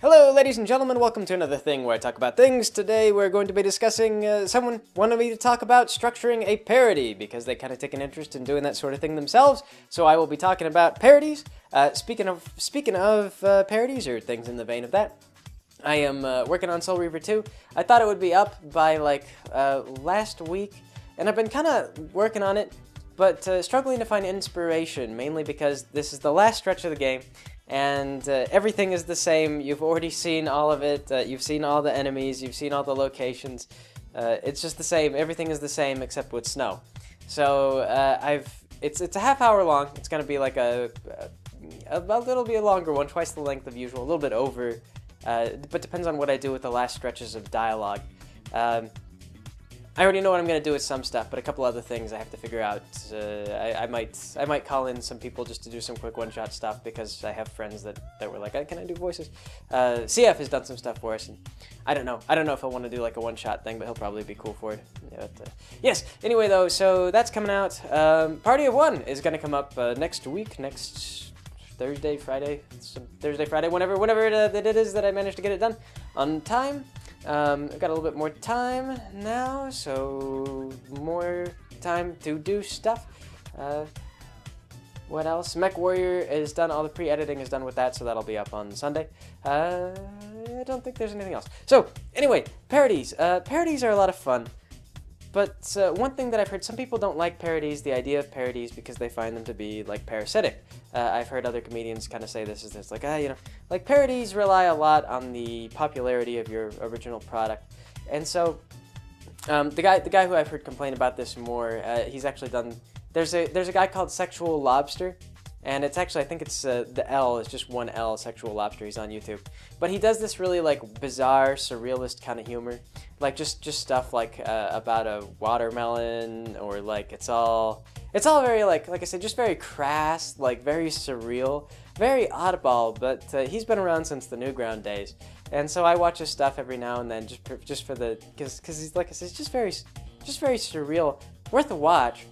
Hello, ladies and gentlemen, welcome to another thing where I talk about things. Today we're going to be discussing, someone wanted me to talk about structuring a parody, because they kind of take an interest in doing that sort of thing themselves, so I will be talking about parodies. Speaking of parodies, or things in the vein of that, I am working on Soul Reaver 2. I thought it would be up by, last week, and I've been kind of working on it, but struggling to find inspiration, mainly because this is the last stretch of the game, and everything is the same. You've already seen all of it. You've seen all the enemies. You've seen all the locations. It's just the same. Everything is the same except with snow. So it's a half hour long. It's gonna be like a little bit longer one, twice the length of usual, a little bit over, but depends on what I do with the last stretches of dialogue. I already know what I'm gonna do with some stuff, but a couple other things I have to figure out. I might call in some people just to do some quick one-shot stuff, because I have friends that were like, "Can I do voices?" CF has done some stuff for us, and I don't know if he'll want to do like a one-shot thing, but he'll probably be cool for it. Yeah, but, yes. Anyway, though, so that's coming out. Party of One is gonna come up next week, next Thursday, Friday, whenever it is that I manage to get it done on time. I've got a little bit more time now, so more time to do stuff. What else? Mech Warrior is done. All the pre-editing is done with that, so that'll be up on Sunday. I don't think there's anything else. So, anyway, parodies. Parodies are a lot of fun. But one thing that I've heard, some people don't like parodies, the idea of parodies, because they find them to be, like, parasitic. I've heard other comedians kind of say this, like, like, parodies rely a lot on the popularity of your original product. And so, the guy who I've heard complain about this more, he's actually done, there's a guy called Sexual Lobster, and it's actually, I think it's, the L is just one L, Sexual Lobster. He's on YouTube. But he does this really, like, bizarre, surrealist kind of humor. Like, just stuff, like, about a watermelon, or, like, it's all very, like I said, just very crass, like, very surreal, very oddball, but he's been around since the Newground days. And so I watch his stuff every now and then, just for the, because he's, like I said, just very surreal, worth a watch.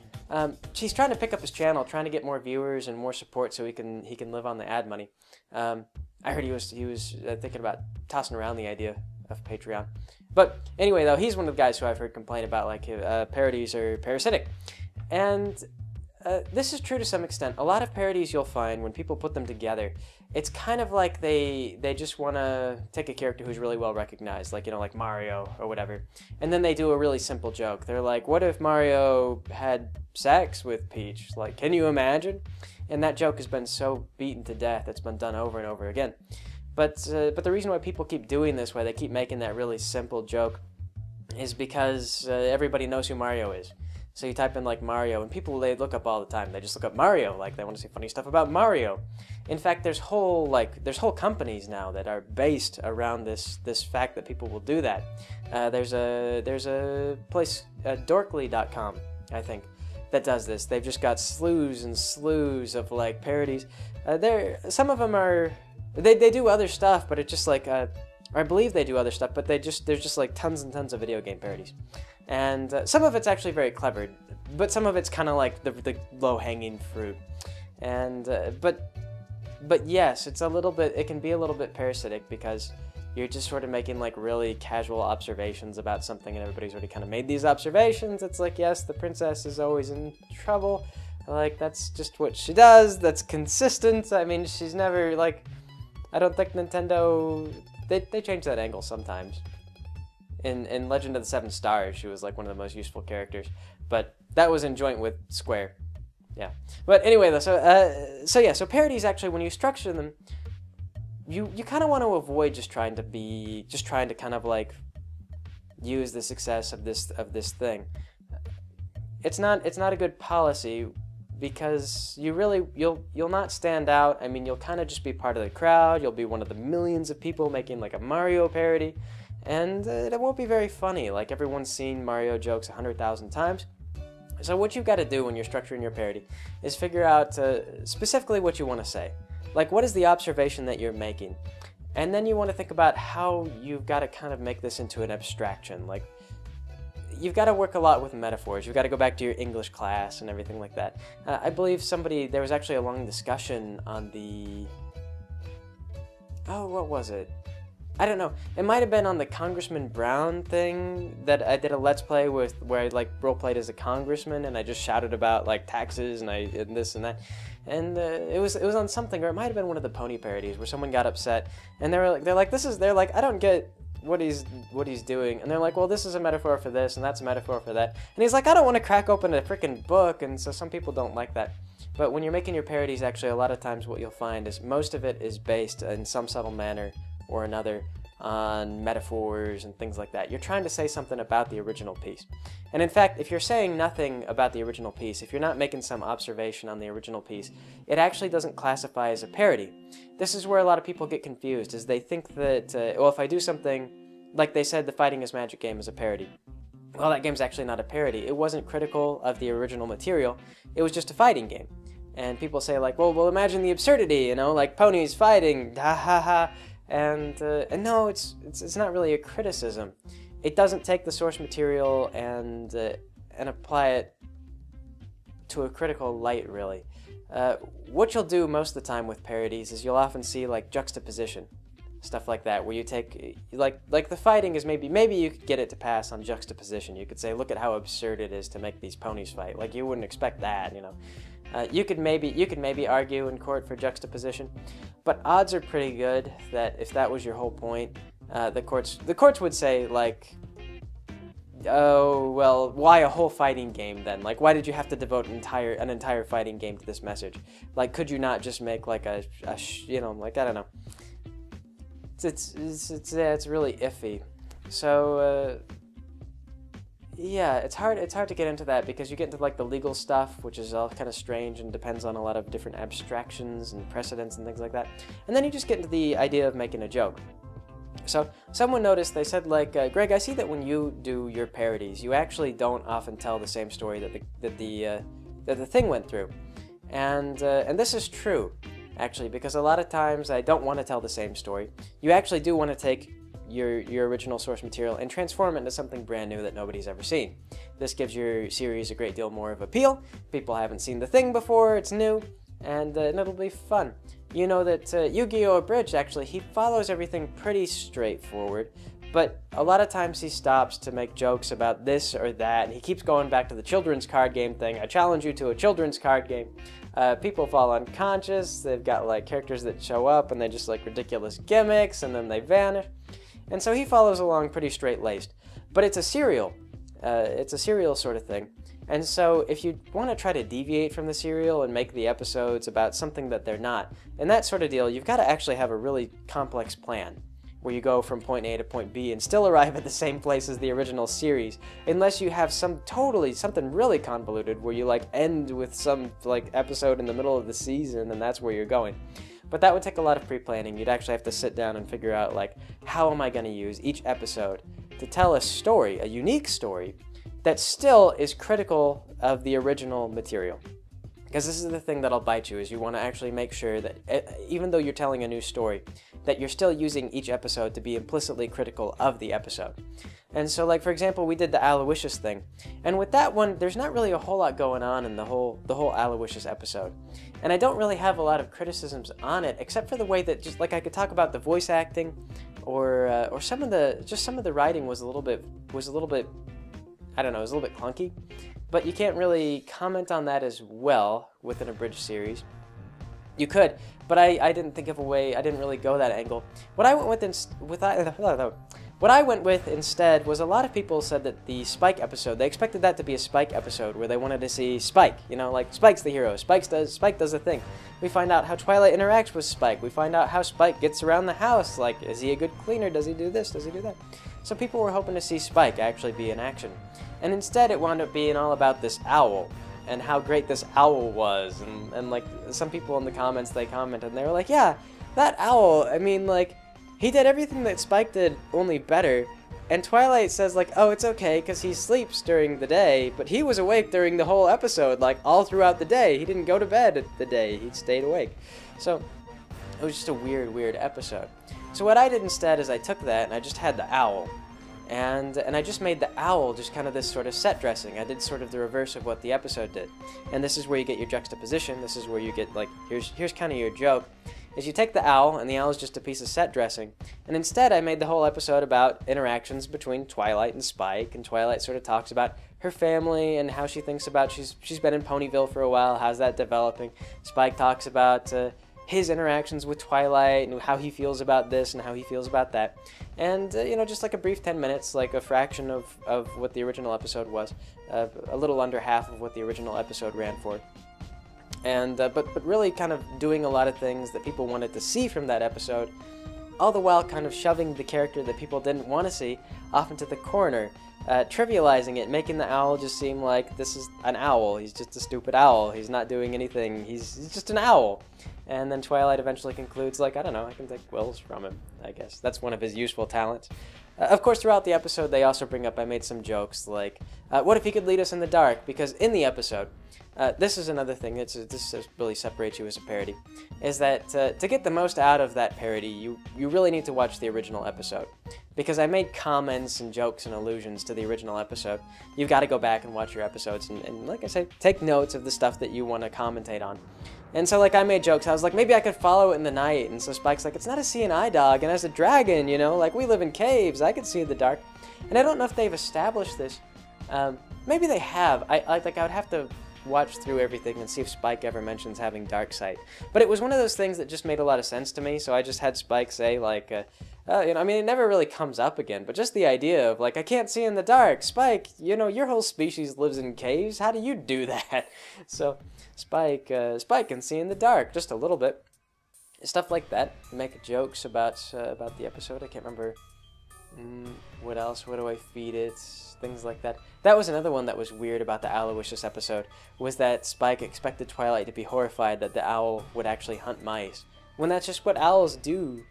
He's trying to pick up his channel, trying to get more viewers and more support so he can live on the ad money. I heard he was thinking about tossing around the idea of Patreon. But anyway, though, he's one of the guys who I've heard complain about, like, parodies are parasitic. And this is true to some extent. A lot of parodies you'll find, when people put them together, it's kind of like they just want to take a character who's really well recognized, like, like Mario or whatever, and then they do a really simple joke. They're like, what if Mario had sex with Peach? Like, can you imagine? And that joke has been so beaten to death, it's been done over and over again. But the reason why people keep doing this, why they keep making that really simple joke, is because everybody knows who Mario is. So you type in, like, Mario, and people, they look up all the time. They just look up Mario, like, they want to see funny stuff about Mario. In fact, there's whole companies now that are based around this fact that people will do that. There's a place, dorkly.com, I think, that does this. They've just got slews and slews of, like, parodies. Some of them are, they do other stuff, but it's just like, I believe they do other stuff, but there's just like tons and tons of video game parodies. And some of it's actually very clever, but some of it's kind of like the low-hanging fruit. And but yes, it can be a little bit parasitic, because you're just sort of making, like, really casual observations about something, and everybody's already kind of made these observations. It's like, yes, the princess is always in trouble. Like, that's just what she does. That's consistent. I mean, she's never, like, I don't think Nintendo, they change that angle sometimes. In Legend of the Seven Stars, she was, like, one of the most useful characters, but that was in joint with Square. Yeah. But anyway, though, so parodies, actually, when you structure them, you kind of want to avoid just trying to kind of, like, use the success of this thing. It's not a good policy, because you'll not stand out. I mean, you'll kind of just be part of the crowd. You'll be one of the millions of people making, like, a Mario parody, and it won't be very funny. Like, everyone's seen Mario jokes 100,000 times. So what you've got to do when you're structuring your parody is figure out specifically what you want to say. Like, what is the observation that you're making? And then you want to think about how you've got to kind of make this into an abstraction. Like, you've got to work a lot with metaphors. You've got to go back to your English class and everything like that. I believe there was actually a long discussion on the, oh, what was it? I don't know. It might have been on the Congressman Brown thing that I did a Let's Play with, where I like roleplayed as a congressman, and I just shouted about like taxes and this and that, and it was on something, or it might have been one of the pony parodies where someone got upset, and they're like I don't get what he's doing, and they're like, well, this is a metaphor for this, and that's a metaphor for that, and he's like, I don't want to crack open a freaking book, and so some people don't like that. But when you're making your parodies, actually, a lot of times what you'll find is most of it is based in some subtle manner or another on metaphors and things like that. You're trying to say something about the original piece. And in fact, if you're saying nothing about the original piece, if you're not making some observation on the original piece, it actually doesn't classify as a parody. This is where a lot of people get confused, is they think that, well, if I do something, like they said the Fighting is Magic game is a parody. Well, that game's actually not a parody. It wasn't critical of the original material. It was just a fighting game. And people say like, well, imagine the absurdity, you know, like ponies fighting, ha ha ha. And no, it's not really a criticism. It doesn't take the source material and apply it to a critical light, really. What you'll do most of the time with parodies is you'll often see like juxtaposition, stuff like that, where you take like the fighting is maybe you could get it to pass on juxtaposition. You could say, look at how absurd it is to make these ponies fight. Like you wouldn't expect that, you know. You could maybe argue in court for juxtaposition, but odds are pretty good that if that was your whole point, the courts would say like, oh well, why a whole fighting game then? Like, why did you have to devote an entire fighting game to this message? Like, could you not just make like you know, like, I don't know. It's really iffy. So yeah, it's hard to get into that because you get into like the legal stuff, which is all kind of strange and depends on a lot of different abstractions and precedents and things like that. And then you just get into the idea of making a joke. So someone noticed, they said like, Greg, I see that when you do your parodies, you actually don't often tell the same story that the thing went through. And this is true, actually, because a lot of times I don't want to tell the same story. You actually do want to take your original source material and transform it into something brand new that nobody's ever seen. This gives your series a great deal more of appeal. People haven't seen the thing before, it's new, and it'll be fun. You know that Yu-Gi-Oh! Abridged, actually, he follows everything pretty straightforward, but a lot of times he stops to make jokes about this or that, and he keeps going back to the children's card game thing. I challenge you to a children's card game. People fall unconscious, they've got like characters that show up and they just like ridiculous gimmicks and then they vanish. And so he follows along pretty straight-laced. But it's a serial. It's a serial sort of thing. And so if you want to try to deviate from the serial and make the episodes about something that they're not, in that sort of deal, you've got to actually have a really complex plan where you go from point A to point B and still arrive at the same place as the original series, unless you have something really convoluted where you like end with some like episode in the middle of the season and that's where you're going. But that would take a lot of pre-planning. You'd actually have to sit down and figure out like, how am I going to use each episode to tell a story, a unique story, that still is critical of the original material. Because this is the thing that'll bite you, is you want to actually make sure that even though you're telling a new story, that you're still using each episode to be implicitly critical of the episode. And so, like, for example, we did the Aloysius thing. And with that one, there's not really a whole lot going on in the whole Aloysius episode. And I don't really have a lot of criticisms on it, except for the way that, just like, I could talk about the voice acting, or some of the writing was a little bit, I don't know, it was a little bit clunky. But you can't really comment on that as well with an abridged series. You could, but I didn't think of a way, I didn't really go that angle. What I went with instead was, a lot of people said that the Spike episode, they expected that to be a Spike episode where they wanted to see Spike, you know, like Spike's the hero, Spike does a thing. We find out how Twilight interacts with Spike, we find out how Spike gets around the house, like, is he a good cleaner, does he do this, does he do that? So people were hoping to see Spike actually be in action. And instead it wound up being all about this owl, and how great this owl was, and like, some people in the comments, they commented, and they were like, yeah, that owl, I mean, like, he did everything that Spike did, only better. And Twilight says, like, oh, it's okay, because he sleeps during the day, but he was awake during the whole episode, like, all throughout the day. He didn't go to bed at the day, he stayed awake. So, it was just a weird episode. So what I did instead is I took that, and I just had the owl. And I just made the owl just kind of this sort of set dressing. I did sort of the reverse of what the episode did. And this is where you get your juxtaposition, this is where you get, like, here's kind of your joke. is you take the owl, and the owl is just a piece of set dressing, and instead I made the whole episode about interactions between Twilight and Spike, and Twilight sort of talks about her family and how she thinks about she's been in Ponyville for a while, how's that developing. Spike talks about his interactions with Twilight and how he feels about this and how he feels about that. And, just like a brief 10 minutes, like a fraction of what the original episode was, a little under half of what the original episode ran for. And, but really kind of doing a lot of things that people wanted to see from that episode, all the while kind of shoving the character that people didn't want to see off into the corner, trivializing it, making the owl just seem like this is an owl. He's just a stupid owl. He's not doing anything. He's just an owl. And then Twilight eventually concludes, like, I don't know, I can take wills from him, I guess. That's one of his useful talents. Of course, throughout the episode, they also bring up, I made some jokes, like, what if he could lead us in the dark? Because in the episode, this is another thing, this really separates you as a parody, is that to get the most out of that parody, you really need to watch the original episode. Because I made comments and jokes and allusions to the original episode. You've got to go back and watch your episodes, and like I said, take notes of the stuff that you want to commentate on. And so, like, I made jokes. I was like, maybe I could follow it in the night. And so Spike's like, it's not a CNI dog, and as a dragon, like, we live in caves. I can see in the dark. And I don't know if they've established this. Maybe they have. I would have to watch through everything and see if Spike ever mentions having dark sight. But it was one of those things that just made a lot of sense to me, so I just had Spike say, like, it never really comes up again, but just the idea of, like, I can't see in the dark. Spike, your whole species lives in caves. How do you do that? So Spike can see in the dark, just a little bit. Stuff like that. Make jokes about the episode. I can't remember what else. What do I feed it? Things like that. That was another one that was weird about the Aloysius episode, was that Spike expected Twilight to be horrified that the owl would actually hunt mice, when that's just what owls do.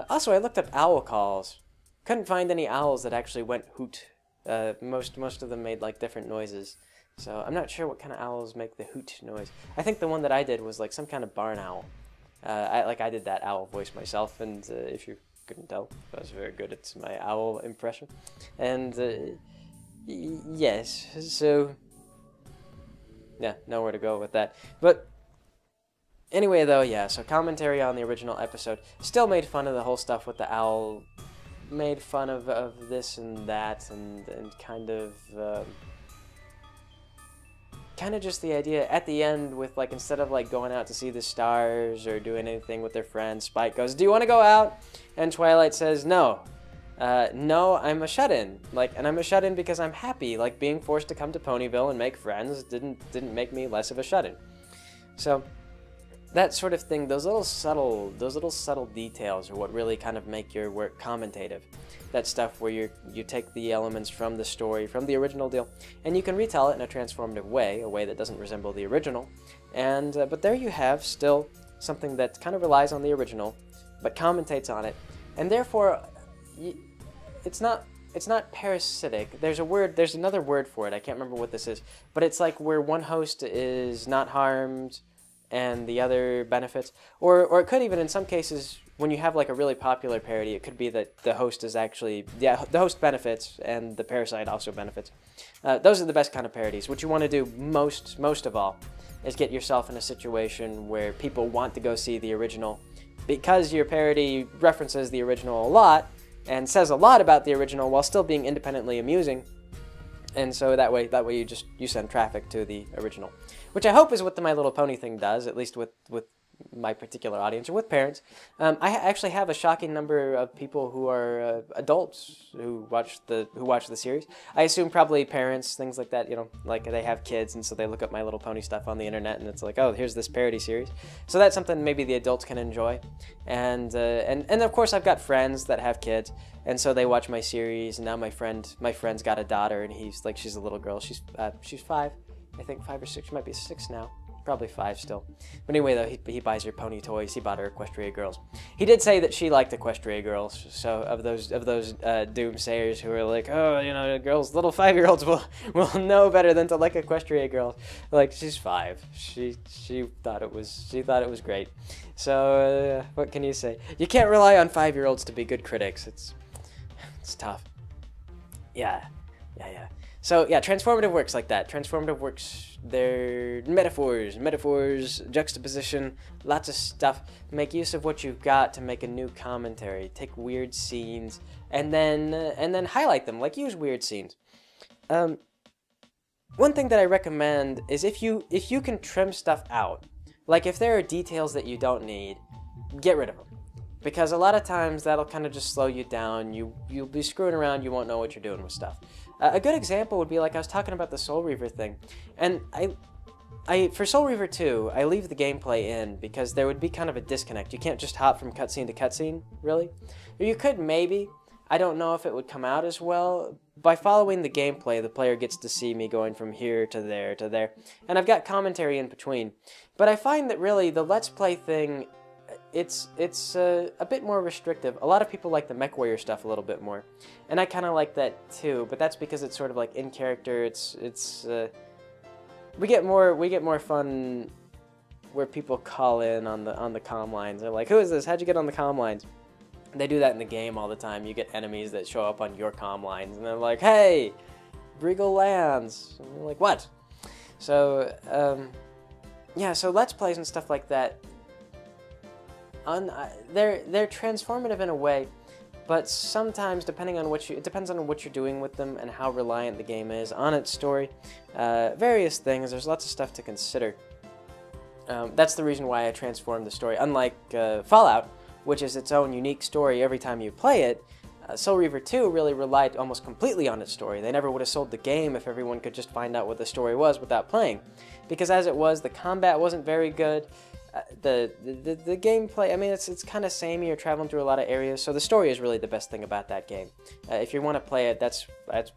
Also, I looked up owl calls. Couldn't find any owls that actually went hoot. Most of them made, like, different noises. So I'm not sure what kind of owls make the hoot noise. I think the one that I did was, like, some kind of barn owl. I did that owl voice myself, and if you couldn't tell, I was very good at my owl impression. And, yes, so, yeah, nowhere to go with that. But anyway, though, yeah, so commentary on the original episode. Still made fun of the whole stuff with the owl. Made fun of this and that, and kind of just the idea at the end with, like, instead of, like, going out to see the stars or doing anything with their friends, Spike goes, do you want to go out? And Twilight says, no. No, I'm a shut-in. Like, and I'm a shut-in because I'm happy. Like, being forced to come to Ponyville and make friends didn't make me less of a shut-in. So that sort of thing, those little subtle details are what really kind of make your work commentative. That stuff where you take the elements from the story, from the original deal, and you can retell it in a transformative way, a way that doesn't resemble the original. And but there you have still something that kind of relies on the original, but commentates on it, and therefore it's not parasitic. There's another word for it. I can't remember what this is, but it's like where one host is not harmed and the other benefits, or it could even, in some cases, when you have, like, a really popular parody, it could be that the host is actually, the host benefits and the parasite also benefits. Those are the best kind of parodies. What you want to do most of all is get yourself in a situation where people want to go see the original, because your parody references the original a lot and says a lot about the original while still being independently amusing. And so that way you send traffic to the original, which I hope is what the My Little Pony thing does, at least with my particular audience, or with parents. I actually have a shocking number of people who are adults who watch the series. I assume probably parents, things like that, like they have kids, and so they look up My Little Pony stuff on the internet, and it's like, oh, here's this parody series. So that's something maybe the adults can enjoy. And of course I've got friends that have kids, and so they watch my series, and now my friend's got a daughter, and she's a little girl. She's 5, I think 5 or 6. She might be 6 now. Probably 5 still. But anyway, though, he buys her pony toys. He bought her Equestria Girls. He did say that she liked Equestria Girls. So of those doomsayers who are like, oh, girls, little 5-year-olds will know better than to like Equestria Girls. Like, she's 5. She thought it was great. So what can you say? You can't rely on 5-year-olds to be good critics. It's tough. Yeah. So yeah, transformative works like that. Transformative works, they're metaphors, juxtaposition, lots of stuff. Make use of what you've got to make a new commentary. Take weird scenes and then highlight them. Like, use weird scenes. One thing that I recommend is if you can trim stuff out, like if there are details that you don't need, get rid of them. Because a lot of times that'll kind of just slow you down. You'll be screwing around, you won't know what you're doing with stuff. A good example would be, like I was talking about the Soul Reaver thing. And for Soul Reaver 2, I leave the gameplay in because there would be kind of a disconnect. You can't just hop from cutscene to cutscene, really. Or you could maybe. I don't know if it would come out as well. By following the gameplay, the player gets to see me going from here to there to there. And I've got commentary in between. But I find that really the Let's Play thing, it's a bit more restrictive. A lot of people like the MechWarrior stuff a little bit more, and I kind of like that too. But that's because it's sort of like in character. We get more fun where people call in on the comm lines. They're like, "Who is this? How'd you get on the comm lines?" They do that in the game all the time. You get enemies that show up on your comm lines, and they're like, "Hey, Briegel lands." And you're like, "What?" So yeah, so Let's Plays and stuff like that. They're transformative in a way, but sometimes it depends on what you're doing with them and how reliant the game is on its story. Various things. There's lots of stuff to consider. That's the reason why I transformed the story. Unlike Fallout, which is its own unique story every time you play it, Soul Reaver 2 really relied almost completely on its story. They never would have sold the game if everyone could just find out what the story was without playing, because as it was, the combat wasn't very good. The gameplay, I mean, it's kind of samey. You're traveling through a lot of areas, so the story is really the best thing about that game. If you want to play it, that's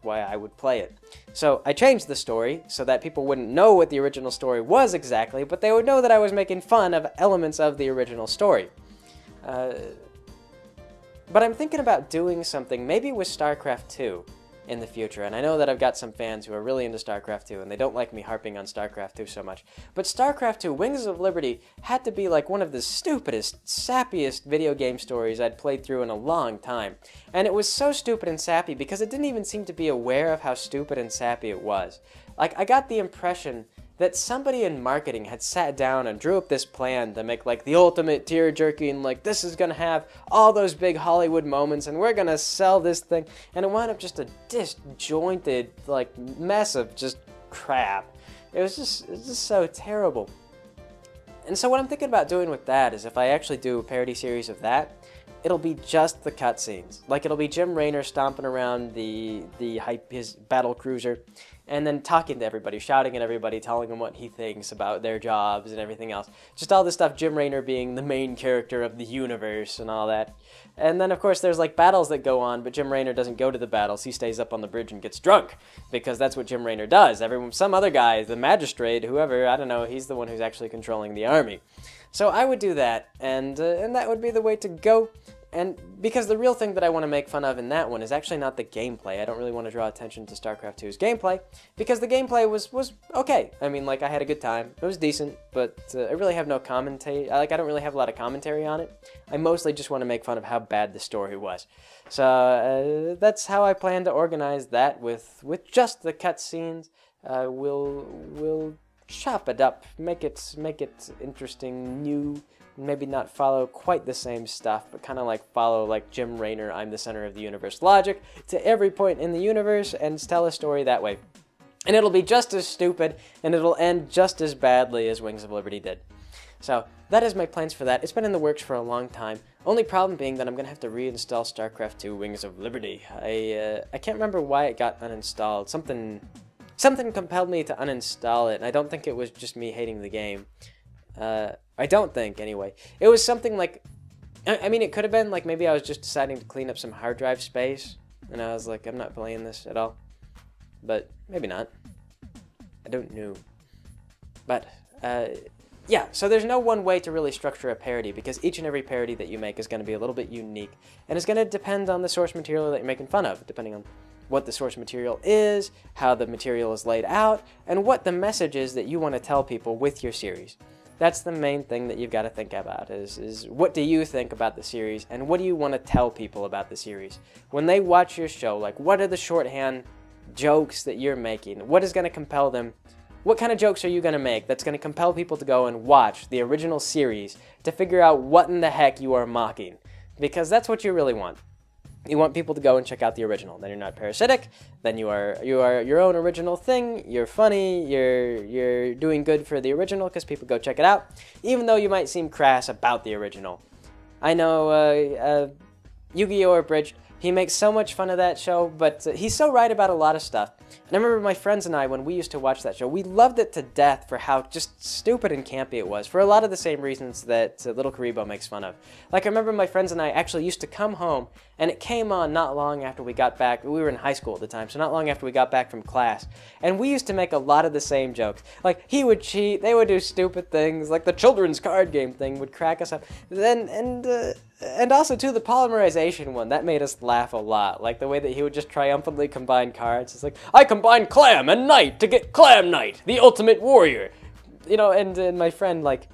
why I would play it. So I changed the story so that people wouldn't know what the original story was exactly, but they would know that I was making fun of elements of the original story. But I'm thinking about doing something maybe with StarCraft 2 in the future, and I know that I've got some fans who are really into StarCraft 2, and they don't like me harping on StarCraft 2 so much. But StarCraft 2 Wings of Liberty had to be like one of the stupidest, sappiest video game stories I'd played through in a long time. And it was so stupid and sappy because it didn't even seem to be aware of how stupid and sappy it was. Like, I got the impression that somebody in marketing had sat down and drew up this plan to make like the ultimate tear-jerking, like this is gonna have all those big Hollywood moments and we're gonna sell this thing, and it wound up just a disjointed like mess of just crap. It was just so terrible. And so what I'm thinking about doing with that is if I actually do a parody series of that, it'll be just the cutscenes. Like, it'll be Jim Raynor stomping around his battle cruiser, and then talking to everybody, shouting at everybody, telling them what he thinks about their jobs and everything else. Just all this stuff, Jim Raynor being the main character of the universe and all that. And then, of course, there's like battles that go on, but Jim Raynor doesn't go to the battles. He stays up on the bridge and gets drunk, because that's what Jim Raynor does. Some other guy, the magistrate, whoever, I don't know, he's the one who's actually controlling the army. So I would do that, and that would be the way to go. And because the real thing that I want to make fun of in that one is actually not the gameplay. I don't really want to draw attention to StarCraft 2's gameplay, because the gameplay was okay. I mean, like, I had a good time. It was decent, but I really have no commentary. Like, I don't really have a lot of commentary on it. I mostly just want to make fun of how bad the story was. So that's how I plan to organize that with just the cutscenes. We'll chop it up, make it interesting, new. Maybe not follow quite the same stuff, but kind of like follow like Jim Raynor, I'm the center of the universe logic to every point in the universe, and tell a story that way. And it'll be just as stupid, and it'll end just as badly as Wings of Liberty did. So that is my plans for that. It's been in the works for a long time. Only problem being that I'm going to have to reinstall StarCraft 2 Wings of Liberty. I can't remember why it got uninstalled. Something compelled me to uninstall it, and I don't think it was just me hating the game. I don't think, anyway. It was something like, I mean, it could have been, like, maybe I was just deciding to clean up some hard drive space, and I was like, I'm not playing this at all. But maybe not. I don't know. But, yeah, so there's no one way to really structure a parody, because each and every parody that you make is going to be a little bit unique, and it's going to depend on the source material that you're making fun of, depending on what the source material is, how the material is laid out, and what the message is that you want to tell people with your series. That's the main thing that you've got to think about, is what do you think about the series, and what do you want to tell people about the series? When they watch your show, like, what are the shorthand jokes that you're making? What is going to compel them? What kind of jokes are you going to make that's going to compel people to go and watch the original series to figure out what in the heck you are mocking? Because that's what you really want. You want people to go and check out the original. Then you're not parasitic. Then you are your own original thing. You're funny. You're doing good for the original because people go check it out, even though you might seem crass about the original. I know Yu-Gi-Oh! Abridged. He makes so much fun of that show, but he's so right about a lot of stuff. And I remember my friends and I, when we used to watch that show, we loved it to death for how just stupid and campy it was, for a lot of the same reasons that Little Karibo makes fun of. Like, I remember my friends and I actually used to come home, and it came on not long after we got back. We were in high school at the time, so not long after we got back from class. And we used to make a lot of the same jokes. Like, he would cheat, they would do stupid things, like the children's card game thing would crack us up. And also, too, the polymerization one, that made us laugh a lot. Like, the way that he would just triumphantly combine cards. It's like, I combine Clam and Knight to get Clam Knight, the ultimate warrior. You know, and my friend, like,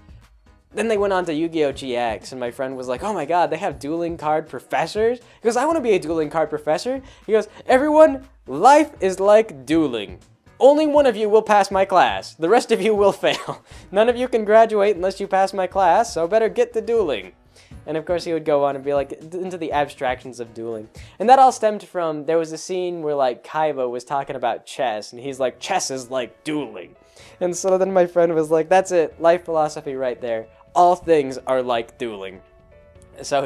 then they went on to Yu-Gi-Oh! GX, and my friend was like, oh my god, they have dueling card professors? He goes, I want to be a dueling card professor. He goes, everyone, life is like dueling. Only one of you will pass my class. The rest of you will fail. None of you can graduate unless you pass my class, so better get to dueling. And of course he would go on and be like, into the abstractions of dueling. And that all stemmed from, there was a scene where like Kaiba was talking about chess, and he's like, chess is like dueling. And so then my friend was like, that's it, life philosophy right there. All things are like dueling. So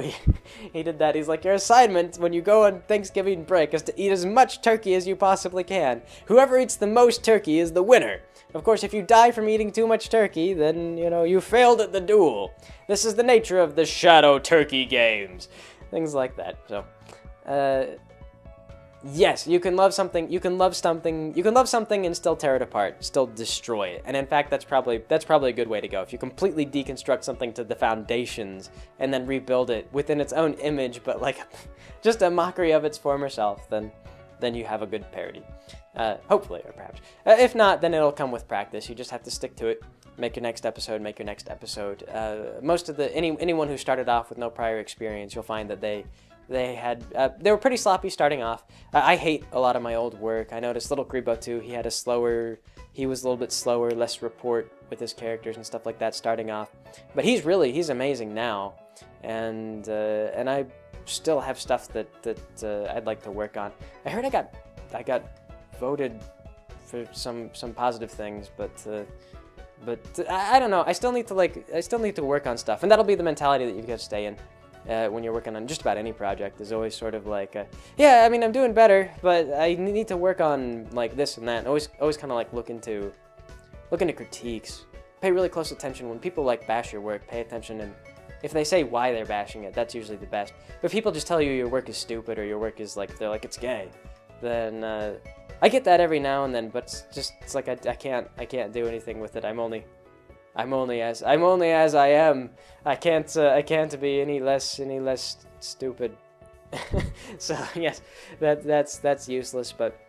he did that. He's like, your assignment when you go on Thanksgiving break is to eat as much turkey as you possibly can. Whoever eats the most turkey is the winner. Of course, if you die from eating too much turkey, then, you know, you failed at the duel. This is the nature of the Shadow Turkey games. Things like that. So, yes, you can love something, you can love something and still tear it apart, still destroy it. And in fact, that's probably a good way to go. If you completely deconstruct something to the foundations and then rebuild it within its own image, but like just a mockery of its former self, then you have a good parody. Hopefully, or perhaps. If not, then it'll come with practice. You just have to stick to it. Make your next episode, make your next episode. Most of anyone who started off with no prior experience, you'll find that they were pretty sloppy starting off. I hate a lot of my old work. I noticed Little Karibo too, he was a little bit slower, less rapport with his characters and stuff like that starting off. But he's amazing now. And I still have stuff that I'd like to work on. I heard I got voted for some positive things, but I don't know. I still need to work on stuff, and that'll be the mentality that you've got to stay in when you're working on just about any project. Is always sort of like, yeah, I mean, I'm doing better, but I need to work on like this and that. And always kind of like look into critiques. Pay really close attention when people like bash your work. Pay attention, and if they say why they're bashing it, that's usually the best. But if people just tell you your work is stupid or your work is like, they're like, it's gay, then I get that every now and then, but it's like I can't do anything with it. I'm only as I am. I can't be any less stupid. So yes, that's useless, but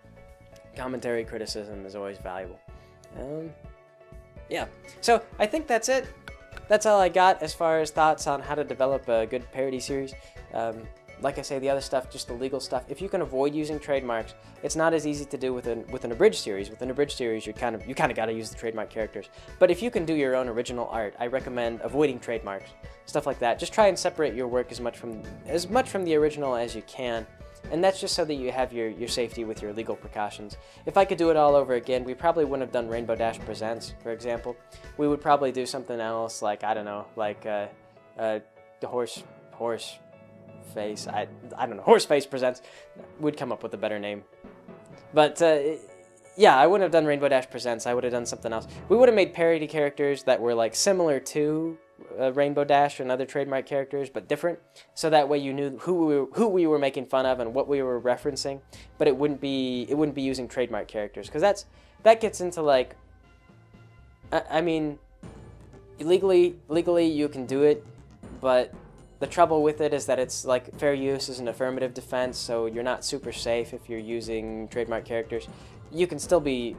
commentary criticism is always valuable. Yeah. So I think that's it. That's all I got as far as thoughts on how to develop a good parody series. Like I say, the other stuff, just the legal stuff, if you can avoid using trademarks, it's not as easy to do with an abridged series. With an abridged series, you kind of got to use the trademark characters. But if you can do your own original art, I recommend avoiding trademarks, stuff like that. Just try and separate your work as much from the original as you can. And that's just so that you have your safety with your legal precautions. If I could do it all over again, we probably wouldn't have done Rainbow Dash Presents, for example. We would probably do something else, like, I don't know, like the horse face. I don't know. Horseface Presents. We'd come up with a better name. But yeah, I wouldn't have done Rainbow Dash Presents. I would have done something else. We would have made parody characters that were like similar to Rainbow Dash and other trademark characters, but different. So that way you knew who we were making fun of and what we were referencing. But it wouldn't be using trademark characters, because that gets into like, I mean, legally you can do it, but the trouble with it is that it's like fair use is an affirmative defense, so you're not super safe if you're using trademark characters. You can still be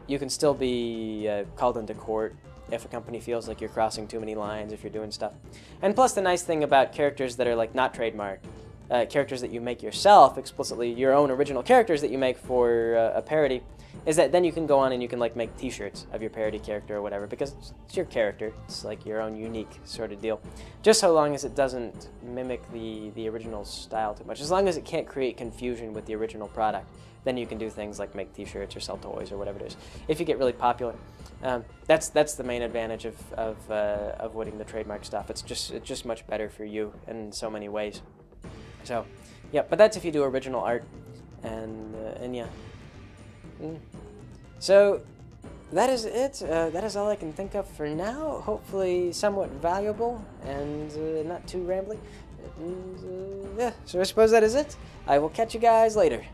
called into court if a company feels like you're crossing too many lines if you're doing stuff. And plus, the nice thing about characters that are like not trademarked characters that you make yourself, explicitly your own original characters that you make for a parody, is that then you can go on and you can like make t-shirts of your parody character or whatever, because it's your character. It's like your own unique sort of deal. Just so long as it doesn't mimic the original style too much. As long as it can't create confusion with the original product, then you can do things like make t-shirts or sell toys or whatever it is. If you get really popular, that's the main advantage of avoiding the trademark stuff. It's just much better for you in so many ways. So, yeah, but that's if you do original art, and yeah. So that is it. That is all I can think of for now. Hopefully somewhat valuable and not too rambly. And, yeah, so I suppose that is it. I will catch you guys later.